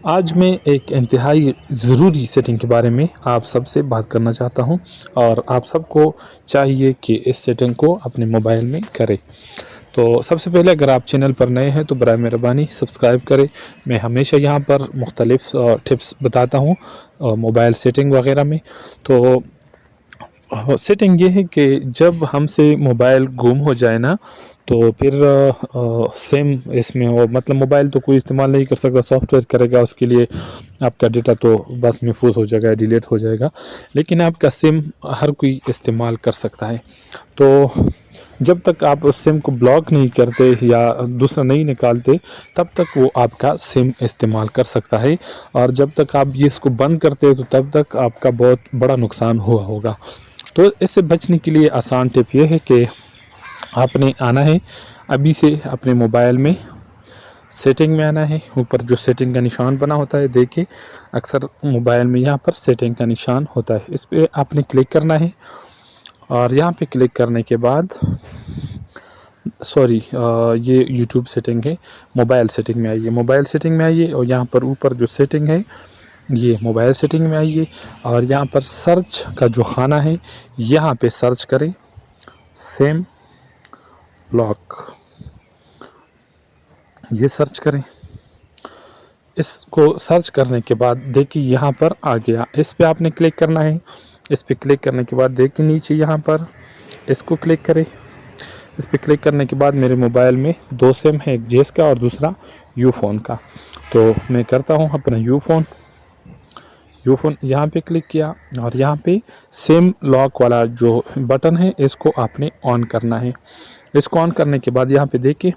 आज मैं एक इंतहाई ज़रूरी सेटिंग के बारे में आप सबसे बात करना चाहता हूं और आप सबको चाहिए कि इस सेटिंग को अपने मोबाइल में करें। तो सबसे पहले अगर आप चैनल पर नए हैं तो बराए मेहरबानी सब्सक्राइब करें। मैं हमेशा यहां पर मुख्तलिफ टिप्स बताता हूं मोबाइल सेटिंग वगैरह में। तो सेटिंग ये है कि जब हमसे मोबाइल गुम हो जाए ना, तो फिर सेम इसमें हो, मतलब मोबाइल तो कोई इस्तेमाल नहीं कर सकता, सॉफ्टवेयर करेगा उसके लिए। आपका डेटा तो बस महफूज हो जाएगा, डिलीट हो जाएगा, लेकिन आपका सिम हर कोई इस्तेमाल कर सकता है। तो जब तक आप उस सिम को ब्लॉक नहीं करते या दूसरा नहीं निकालते, तब तक वो आपका सिम इस्तेमाल कर सकता है। और जब तक आप ये इसको बंद करते हो तो तब तक आपका बहुत बड़ा नुकसान हुआ होगा। तो इससे बचने के लिए आसान टिप ये है कि आपने आना है अभी से अपने मोबाइल में, सेटिंग में आना है। ऊपर जो सेटिंग का निशान बना होता है, देखिए अक्सर मोबाइल में यहाँ पर सेटिंग का निशान होता है, इस पर आपने क्लिक करना है। और यहाँ पे क्लिक करने के बाद ये यूट्यूब सेटिंग है, मोबाइल सेटिंग में आइए, मोबाइल सेटिंग में आइए और यहाँ पर ऊपर जो सेटिंग है ये मोबाइल सेटिंग में आइए और यहाँ पर सर्च का जो खाना है यहाँ पे सर्च करें सिम लॉक, ये सर्च करें। इसको सर्च करने के बाद देखिए यहाँ पर आ गया, इस पे आपने क्लिक करना है। इस पे क्लिक करने के बाद देखिए नीचे यहाँ पर इसको क्लिक करें। इस पे क्लिक करने के बाद मेरे मोबाइल में दो सिम है, एक जेस का और दूसरा यूफोन का। तो मैं करता हूँ अपना यूफोन यहाँ पे क्लिक किया और यहाँ पे सिम लॉक वाला जो बटन है इसको आपने ऑन करना है। इसको ऑन करने के बाद यहाँ पे देखिए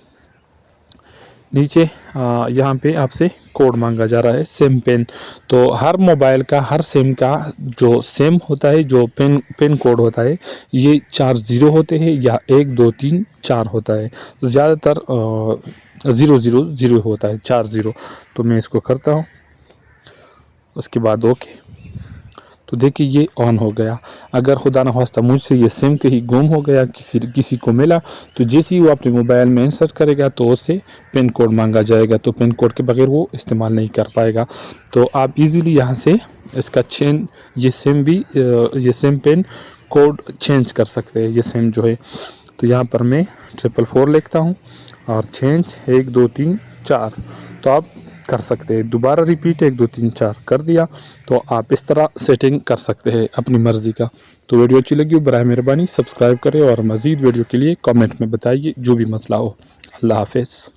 नीचे यहाँ पे आपसे कोड मांगा जा रहा है, सिम पिन। तो हर मोबाइल का, हर सिम का जो सिम होता है, जो पिन कोड होता है, ये 4 ज़ीरो होते हैं या 1 2 3 4 होता है। ज़्यादातर 0 0 0 होता है, 4 ज़ीरो। तो मैं इसको करता हूँ, उसके बाद ओके। तो देखिए ये ऑन हो गया। अगर खुदा न खास्ता मुझसे ये सिम कहीं गुम हो गया, किसी को मिला, तो जैसे ही वो अपने मोबाइल में इंसर्ट करेगा तो उससे पिन कोड मांगा जाएगा, तो पिन कोड के बगैर वो इस्तेमाल नहीं कर पाएगा। तो आप इजीली यहाँ से इसका ये सिम पिन कोड चेंज कर सकते हैं, ये सिम जो है। तो यहाँ पर मैं 444 लिखता हूँ और चेंज 1 2 3 4, तो आप कर सकते हैं। दोबारा रिपीट 1 2 3 4 कर दिया, तो आप इस तरह सेटिंग कर सकते हैं अपनी मर्ज़ी का। तो वीडियो अच्छी लगी हो बराए मेहरबानी सब्सक्राइब करें और मज़ीद वीडियो के लिए कमेंट में बताइए जो भी मसला हो। अल्लाह हाफ़िज़।